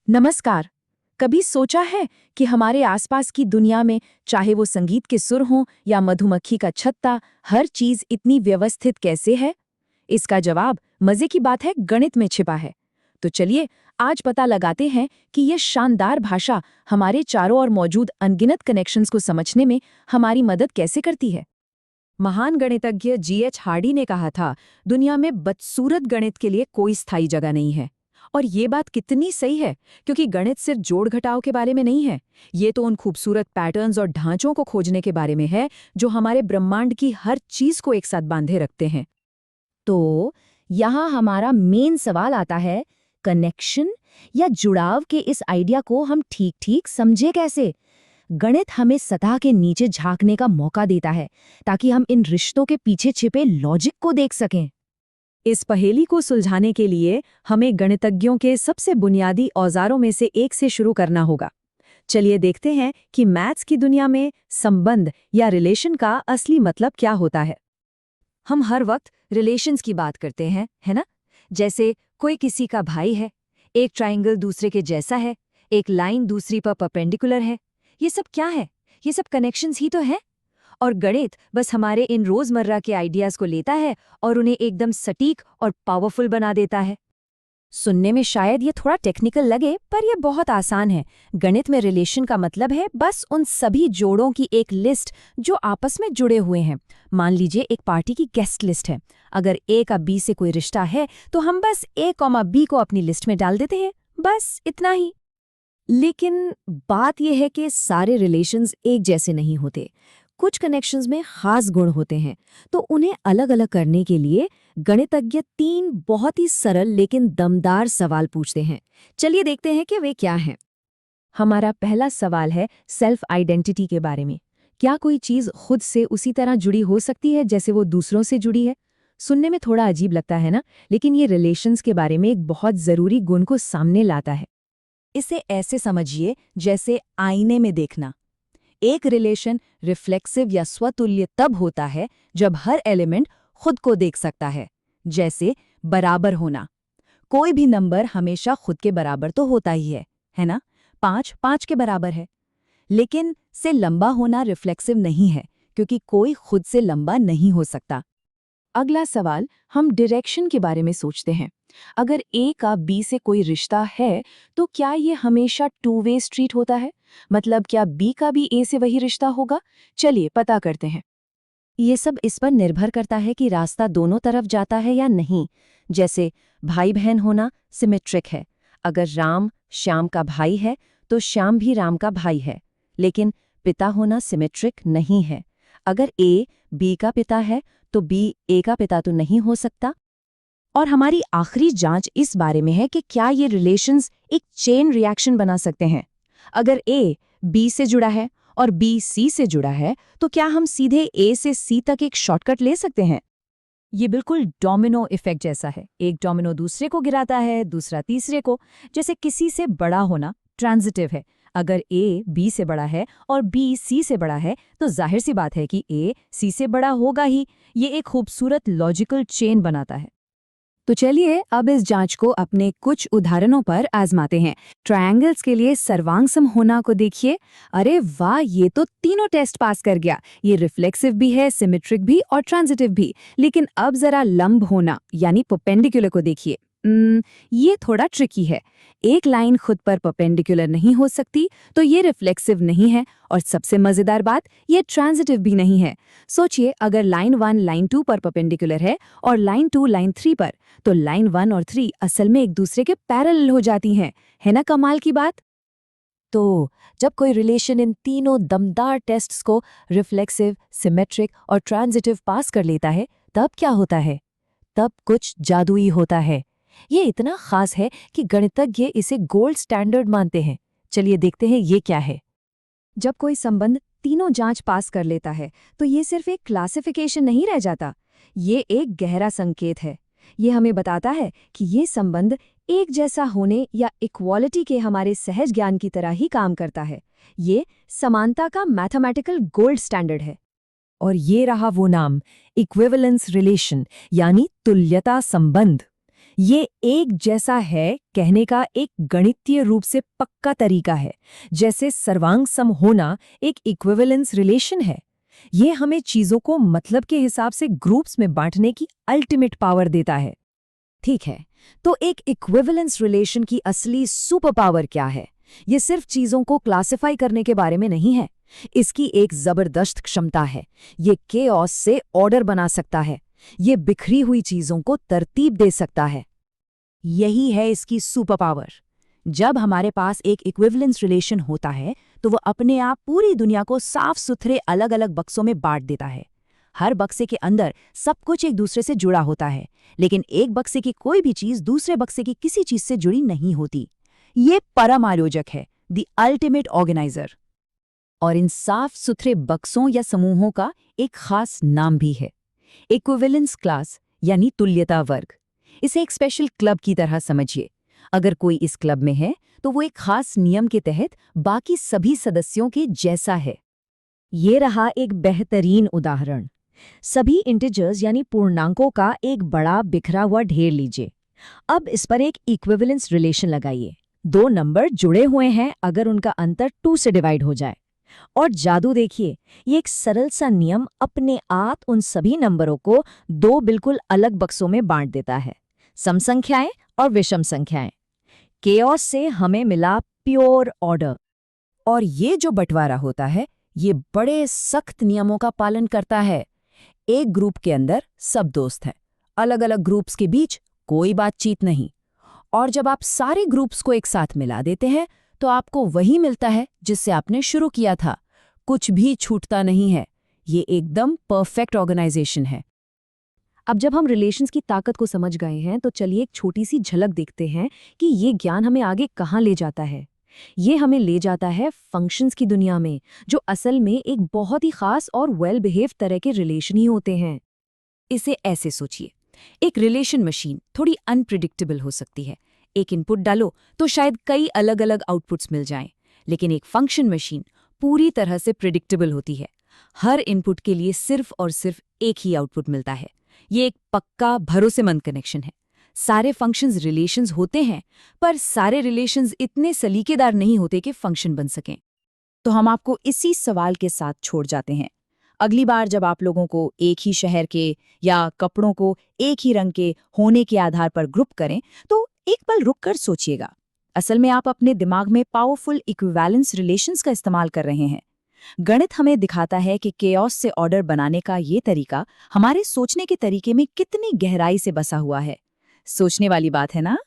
नमस्कार। कभी सोचा है कि हमारे आसपास की दुनिया में, चाहे वो संगीत के सुर हों या मधुमक्खी का छत्ता, हर चीज इतनी व्यवस्थित कैसे है? इसका जवाब मजे की बात है, गणित में छिपा है। तो चलिए आज पता लगाते हैं कि यह शानदार भाषा हमारे चारों ओर मौजूद अनगिनत कनेक्शंस को समझने में हमारी मदद कैसे करती है। महान गणितज्ञ G.H. हार्डी ने कहा था, दुनिया में बदसूरत गणित के लिए कोई स्थायी जगह नहीं है। और ये बात कितनी सही है, क्योंकि गणित सिर्फ जोड़ घटाव के बारे में नहीं है। ये तो उन खूबसूरत पैटर्न्स और ढांचों को खोजने के बारे में है जो हमारे ब्रह्मांड की हर चीज को एक साथ बांधे रखते हैं। तो यहाँ हमारा मेन सवाल आता है, कनेक्शन या जुड़ाव के इस आइडिया को हम ठीक ठीक समझे कैसे? गणित हमें सतह के नीचे झांकने का मौका देता है ताकि हम इन रिश्तों के पीछे छिपे लॉजिक को देख सकें। इस पहेली को सुलझाने के लिए हमें गणितज्ञों के सबसे बुनियादी औजारों में से एक से शुरू करना होगा। चलिए देखते हैं कि मैथ्स की दुनिया में संबंध या रिलेशन का असली मतलब क्या होता है। हम हर वक्त रिलेशंस की बात करते हैं, है ना? जैसे कोई किसी का भाई है, एक ट्रायंगल दूसरे के जैसा है, एक लाइन दूसरी पर परपेंडिकुलर है। ये सब क्या है? ये सब कनेक्शंस ही तो है। और गणित बस हमारे इन रोजमर्रा के आइडियाज को लेता है और उन्हें एकदम सटीक और पावरफुल बना देता है। सुनने में शायद ये थोड़ा टेक्निकल लगे, पर यह बहुत आसान है। गणित में रिलेशन का मतलब है बस उन सभी जोड़ों की एक लिस्ट जो आपस में जुड़े हुए हैं। मान लीजिए एक पार्टी की गेस्ट लिस्ट है। अगर ए का बी से कोई रिश्ता है तो हम बस ए कॉमा बी को अपनी लिस्ट में डाल देते हैं, बस इतना ही। लेकिन बात यह है कि सारे रिलेशंस एक जैसे नहीं होते। कुछ कनेक्शंस में खास गुण होते हैं, तो उन्हें अलग अलग करने के लिए गणितज्ञ 3 बहुत ही सरल लेकिन दमदार सवाल पूछते हैं। चलिए देखते हैं कि वे क्या हैं। हमारा पहला सवाल है सेल्फ आइडेंटिटी के बारे में। क्या कोई चीज खुद से उसी तरह जुड़ी हो सकती है जैसे वो दूसरों से जुड़ी है? सुनने में थोड़ा अजीब लगता है ना, लेकिन ये रिलेशंस के बारे में एक बहुत जरूरी गुण को सामने लाता है। इसे ऐसे समझिए जैसे आईने में देखना। एक रिलेशन रिफ्लेक्सिव या स्वतुल्य तब होता है जब हर एलिमेंट खुद को देख सकता है। जैसे बराबर होना। कोई भी नंबर हमेशा खुद के बराबर तो होता ही है ना? 5 5 के बराबर है। लेकिन से लंबा होना रिफ्लेक्सिव नहीं है, क्योंकि कोई खुद से लंबा नहीं हो सकता। अगला सवाल, हम डायरेक्शन के बारे में सोचते हैं। अगर ए का बी से कोई रिश्ता है, तो क्या ये हमेशा 2 वे स्ट्रीट होता है? मतलब क्या बी का भी ए से वही रिश्ता होगा? चलिए पता करते हैं। ये सब इस पर निर्भर करता है कि रास्ता दोनों तरफ जाता है या नहीं। जैसे भाई बहन होना सिमेट्रिक है। अगर राम श्याम का भाई है तो श्याम भी राम का भाई है। लेकिन पिता होना सिमेट्रिक नहीं है। अगर ए बी का पिता है तो बी ए का पिता तो नहीं हो सकता। और हमारी आखिरी जांच इस बारे में है कि क्या ये रिलेशंस एक चेन रिएक्शन बना सकते हैं। अगर ए बी से जुड़ा है और बी सी से जुड़ा है, तो क्या हम सीधे ए से सी तक एक शॉर्टकट ले सकते हैं? ये बिल्कुल डोमिनो इफेक्ट जैसा है। एक डोमिनो दूसरे को गिराता है, दूसरा तीसरे को। जैसे किसी से बड़ा होना ट्रांजिटिव है। अगर ए बी से बड़ा है और बी सी से बड़ा है, तो जाहिर सी बात है कि ए सी से बड़ा होगा ही। ये एक खूबसूरत लॉजिकल चेन बनाता है। तो चलिए अब इस जांच को अपने कुछ उदाहरणों पर आजमाते हैं। ट्रायंगल्स के लिए सर्वांग सम होना को देखिए। अरे वाह, ये तो तीनों टेस्ट पास कर गया। ये रिफ्लेक्सिव भी है, सिमेट्रिक भी और ट्रांजिटिव भी। लेकिन अब जरा लंब होना यानी परपेंडिकुलर को देखिए। ये थोड़ा ट्रिकी है। एक लाइन खुद पर परपेंडिकुलर नहीं हो सकती, तो ये रिफ्लेक्सिव नहीं है। और सबसे मजेदार बात, ये ट्रांजिटिव भी नहीं है। सोचिए, अगर लाइन 1 लाइन 2 पर परपेंडिकुलर है और लाइन 2 लाइन 3 पर, तो लाइन 1 और 3 असल में एक दूसरे के पैरेलल हो जाती हैं। है ना कमाल की बात? तो जब कोई रिलेशन इन तीनों दमदार टेस्ट्स को रिफ्लेक्सिव, सिमेट्रिक और ट्रांजिटिव पास कर लेता है, तब क्या होता है? तब कुछ जादुई होता है। ये इतना खास है कि गणितज्ञ इसे गोल्ड स्टैंडर्ड मानते हैं। चलिए देखते हैं ये क्या है। जब कोई संबंध तीनों जांच पास कर लेता है, तो ये सिर्फ एक क्लासिफिकेशन नहीं रह जाता। ये एक गहरा संकेत है। ये हमें बताता है कि ये संबंध एक जैसा होने या इक्वालिटी के हमारे सहज ज्ञान की तरह ही काम करता है। ये समानता का मैथमेटिकल गोल्ड स्टैंडर्ड है। और ये रहा वो नाम, इक्विवेलेंस रिलेशन यानी तुल्यता संबंध। ये एक जैसा है कहने का एक गणितीय रूप से पक्का तरीका है, जैसे सर्वांग सम होना एक इक्विवेलेंस रिलेशन है। ये हमें चीजों को मतलब के हिसाब से ग्रुप्स में बांटने की अल्टीमेट पावर देता है। ठीक है, तो एक इक्विवेलेंस रिलेशन की असली सुपर पावर क्या है? ये सिर्फ चीजों को क्लासिफाई करने के बारे में नहीं है। इसकी एक जबरदस्त क्षमता है। ये केओस से ऑर्डर बना सकता है। ये बिखरी हुई चीजों को तरतीब दे सकता है। यही है इसकी सुपर पावर। जब हमारे पास एक इक्विवेलेंस रिलेशन होता है तो वो अपने आप पूरी दुनिया को साफ सुथरे अलग अलग बक्सों में बांट देता है। हर बक्से के अंदर सब कुछ एक दूसरे से जुड़ा होता है, लेकिन एक बक्से की कोई भी चीज दूसरे बक्से की किसी चीज से जुड़ी नहीं होती। ये परम आयोजक है, द अल्टीमेट ऑर्गेनाइजर। और इन साफ सुथरे बक्सों या समूहों का एक खास नाम भी है, इक्विवेलेंस क्लास यानी तुल्यता वर्ग। इसे एक स्पेशल क्लब की तरह समझिए। अगर कोई इस क्लब में है तो वो एक खास नियम के तहत बाकी सभी सदस्यों के जैसा है। ये रहा एक बेहतरीन उदाहरण। सभी इंटीजर्स यानी पूर्णांकों का एक बड़ा बिखरा हुआ ढेर लीजिए। अब इस पर एक इक्विवेलेंस रिलेशन लगाइए। दो नंबर जुड़े हुए हैं अगर उनका अंतर 2 से डिवाइड हो जाए। और जादू देखिए, ये एक सरल सा नियम अपने आप उन सभी नंबरों को 2 बिल्कुल अलग बक्सों में बांट देता है, सम संख्याएं और विषम संख्याएं। केओस से हमें मिला प्योर ऑर्डर। और ये जो बंटवारा होता है, ये बड़े सख्त नियमों का पालन करता है। एक ग्रुप के अंदर सब दोस्त हैं, अलग अलग ग्रुप्स के बीच कोई बातचीत नहीं। और जब आप सारे ग्रुप्स को एक साथ मिला देते हैं तो आपको वही मिलता है जिससे आपने शुरू किया था। कुछ भी छूटता नहीं है। ये एकदम परफेक्ट ऑर्गेनाइजेशन है। अब जब हम रिलेशंस की ताकत को समझ गए हैं तो चलिए एक छोटी सी झलक देखते हैं कि ये ज्ञान हमें आगे कहाँ ले जाता है। ये हमें ले जाता है फंक्शंस की दुनिया में, जो असल में एक बहुत ही खास और वेल बिहेव तरह के रिलेशन ही होते हैं। इसे ऐसे सोचिए, एक रिलेशन मशीन थोड़ी अनप्रिडिक्टेबल हो सकती है। एक इनपुट डालो तो शायद कई अलग अलग आउटपुट्स मिल जाएं, लेकिन एक फंक्शन मशीन पूरी तरह से प्रिडिक्टेबल होती है। हर इनपुट के लिए सिर्फ और सिर्फ एक ही आउटपुट मिलता है। ये एक पक्का भरोसेमंद कनेक्शन है। सारे फंक्शंस रिलेशंस होते हैं, पर सारे रिलेशंस इतने सलीकेदार नहीं होते कि फंक्शन बन सकें। तो हम आपको इसी सवाल के साथ छोड़ जाते हैं। अगली बार जब आप लोगों को एक ही शहर के या कपड़ों को एक ही रंग के होने के आधार पर ग्रुप करें तो एक पल रुक कर सोचिएगा। असल में आप अपने दिमाग में पावरफुल इक्विवेलेंस रिलेशंस का इस्तेमाल कर रहे हैं। गणित हमें दिखाता है कि केओस से ऑर्डर बनाने का ये तरीका हमारे सोचने के तरीके में कितनी गहराई से बसा हुआ है। सोचने वाली बात है ना?